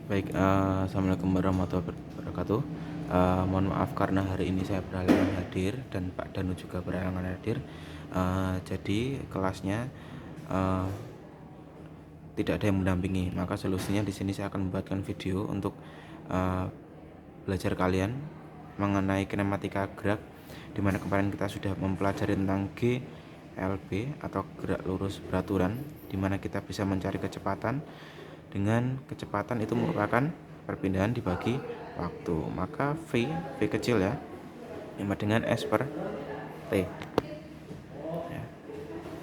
Baik, assalamualaikum warahmatullahi wabarakatuh. Mohon maaf karena hari ini saya berhalangan hadir dan Pak Danu juga berhalangan hadir. Jadi kelasnya eh, tidak ada yang mendampingi. Maka solusinya di sini saya akan membuatkan video untuk eh, belajar kalian mengenai kinematika gerak, di mana kemarin kita sudah mempelajari tentang GLB atau gerak lurus beraturan, di mana kita bisa mencari kecepatan. Dengan kecepatan itu merupakan perpindahan dibagi waktu, maka V kecil ya, sama dengan S per T ya,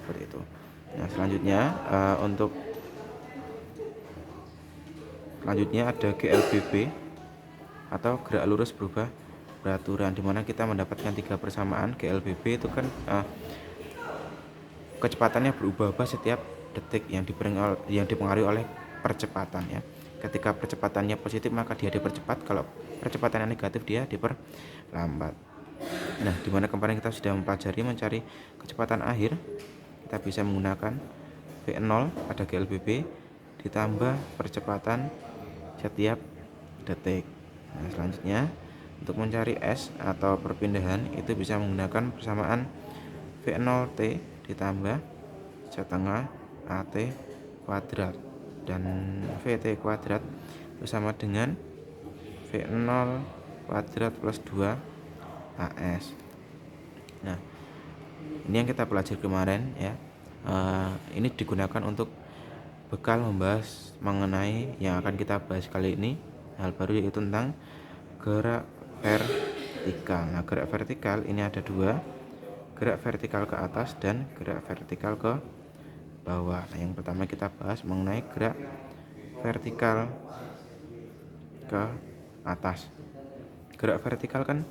seperti itu. Nah selanjutnya untuk selanjutnya ada GLBB atau gerak lurus berubah beraturan, dimana kita mendapatkan 3 persamaan. GLBB itu kan kecepatannya berubah-ubah setiap detik yang dipengaruhi oleh percepatan ya. Ketika percepatannya positif maka dia dipercepat, kalau percepatannya negatif dia diperlambat. Nah, dimana kemarin kita sudah mempelajari mencari kecepatan akhir, kita bisa menggunakan V0 pada GLBB ditambah percepatan setiap detik. Nah, selanjutnya untuk mencari S atau perpindahan itu bisa menggunakan persamaan V0T ditambah setengah AT kuadrat, dan VT kuadrat itu sama dengan V0 kuadrat plus 2 AS. Nah, ini yang kita pelajari kemarin ya. Ini digunakan untuk bekal membahas mengenai yang akan kita bahas kali ini, hal baru, yaitu tentang gerak vertikal. Nah, gerak vertikal ini ada dua, gerak vertikal ke atas dan gerak vertikal ke bawah. Nah, yang pertama kita bahas mengenai gerak vertikal ke atas. Gerak vertikal kan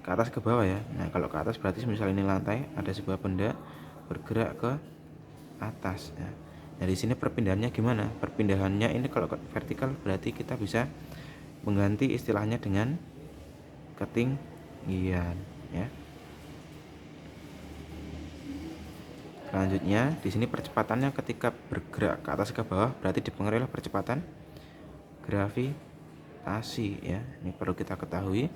ke atas ke bawah ya. Nah, kalau ke atas berarti misalnya ini lantai, ada sebuah benda bergerak ke atas ya. Nah, di sini perpindahannya gimana? Perpindahannya ini kalau vertikal berarti kita bisa mengganti istilahnya dengan ketinggian ya. Selanjutnya di sini percepatannya ketika bergerak ke atas ke bawah berarti dipengaruhi oleh percepatan gravitasi ya. Ini perlu kita ketahui.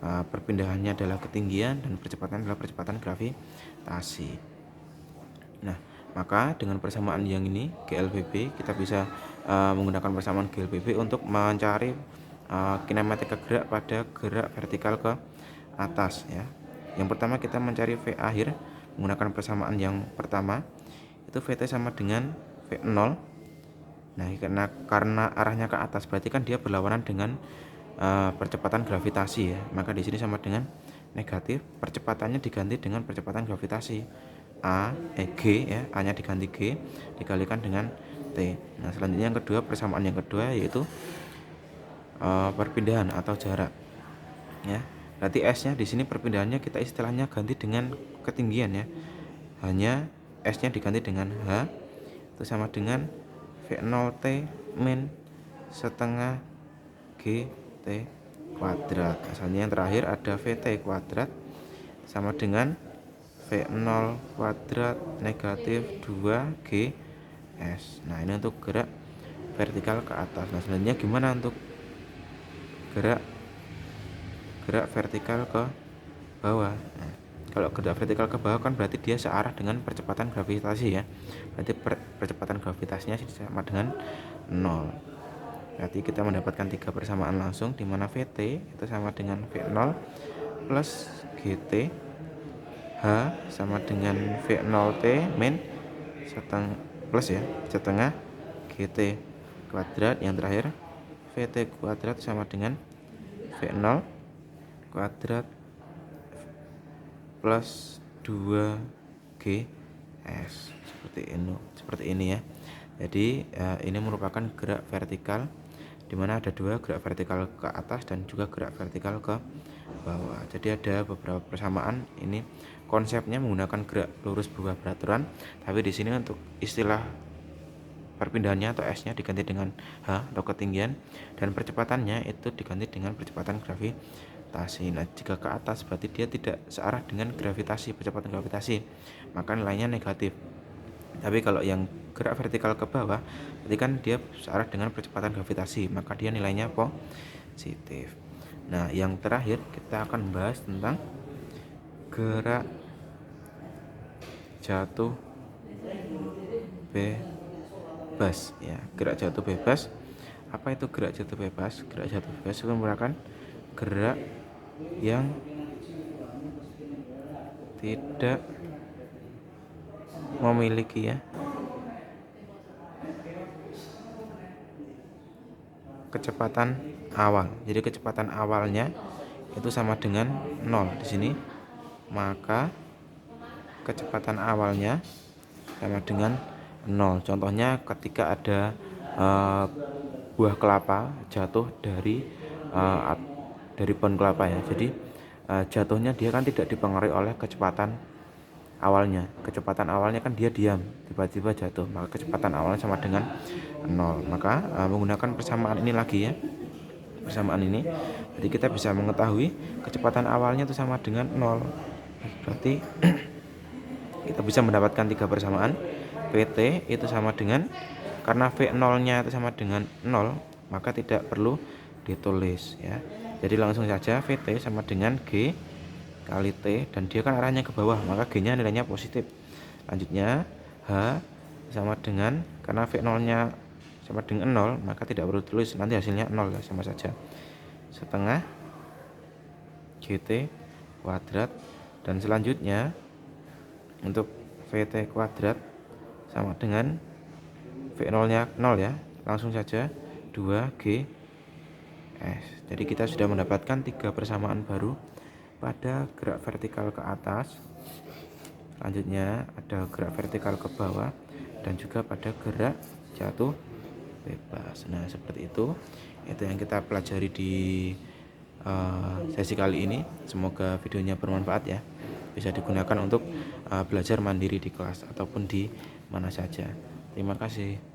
Perpindahannya adalah ketinggian dan percepatan adalah percepatan gravitasi. Nah, maka dengan persamaan yang ini GLBB kita bisa menggunakan persamaan GLBB untuk mencari kinematika gerak pada gerak vertikal ke atas ya. Yang pertama kita mencari V akhir menggunakan persamaan yang pertama, itu VT sama dengan V0. Nah, karena arahnya ke atas berarti kan dia berlawanan dengan percepatan gravitasi ya. Maka di sini sama dengan negatif, percepatannya diganti dengan percepatan gravitasi. G ya, A-nya diganti G dikalikan dengan T. Nah, selanjutnya yang kedua, persamaan yang kedua yaitu perpindahan atau jarak. Ya. Berarti S-nya di sini perpindahannya kita istilahnya ganti dengan ketinggian ya. Hanya S-nya diganti dengan H, itu sama dengan V0T min setengah GT kuadrat. Asalnya yang terakhir ada VT kuadrat sama dengan V0 kuadrat negatif 2GS. Nah, ini untuk gerak vertikal ke atas. Nah, selanjutnya gimana untuk gerak vertikal ke bawah? Nah, kalau gerak vertikal ke bawah kan berarti dia searah dengan percepatan gravitasi ya. Berarti percepatan gravitasinya sama dengan 0. Berarti kita mendapatkan 3 persamaan langsung, di mana VT itu sama dengan V0 plus GT, H sama dengan V0T min setengah plus ya setengah GT kuadrat. Yang terakhir VT kuadrat sama dengan V0 kuadrat plus 2GS, seperti ini ya. Jadi ini merupakan gerak vertikal, dimana ada dua, gerak vertikal ke atas dan juga gerak vertikal ke bawah. Jadi ada beberapa persamaan. Ini konsepnya menggunakan gerak lurus berubah beraturan, tapi di sini untuk istilah perpindahannya atau S-nya diganti dengan H atau ketinggian, dan percepatannya itu diganti dengan percepatan gravitasi. Nah, jika ke atas berarti dia tidak searah dengan gravitasi, percepatan gravitasi, maka nilainya negatif. Tapi kalau yang gerak vertikal ke bawah, berarti kan dia searah dengan percepatan gravitasi, maka dia nilainya positif. Nah, yang terakhir kita akan bahas tentang gerak jatuh bebas ya. Gerak jatuh bebas, apa itu gerak jatuh bebas? Gerak jatuh bebas itu merupakan gerak yang tidak memiliki kecepatan awal. Jadi kecepatan awalnya itu sama dengan 0 di sini, maka kecepatan awalnya sama dengan 0. Contohnya ketika ada buah kelapa jatuh dari pohon kelapa ya. Jadi jatuhnya dia kan tidak dipengaruhi oleh kecepatan awalnya. Kecepatan awalnya kan dia diam, tiba-tiba jatuh, maka kecepatan awalnya sama dengan 0. Maka menggunakan persamaan ini lagi ya. Persamaan ini, jadi kita bisa mengetahui kecepatan awalnya itu sama dengan 0. Berarti kita bisa mendapatkan 3 persamaan. Vt itu sama dengan, karena V0 nya itu sama dengan 0, maka tidak perlu ditulis ya. Jadi langsung saja Vt sama dengan G kali T, dan dia kan arahnya ke bawah, maka G nya nilainya positif. Lanjutnya H sama dengan, karena V0 nya sama dengan 0, maka tidak perlu ditulis, nanti hasilnya 0 ya, sama saja. Setengah GT kuadrat, dan selanjutnya untuk VT kuadrat sama dengan V0 nya 0 ya, langsung saja 2G S. Jadi kita sudah mendapatkan 3 persamaan baru pada gerak vertikal ke atas, selanjutnya ada gerak vertikal ke bawah, dan juga pada gerak jatuh bebas. Nah, seperti itu yang kita pelajari di sesi kali ini. Semoga videonya bermanfaat ya, bisa digunakan untuk belajar mandiri di kelas ataupun di mana saja. Terima kasih.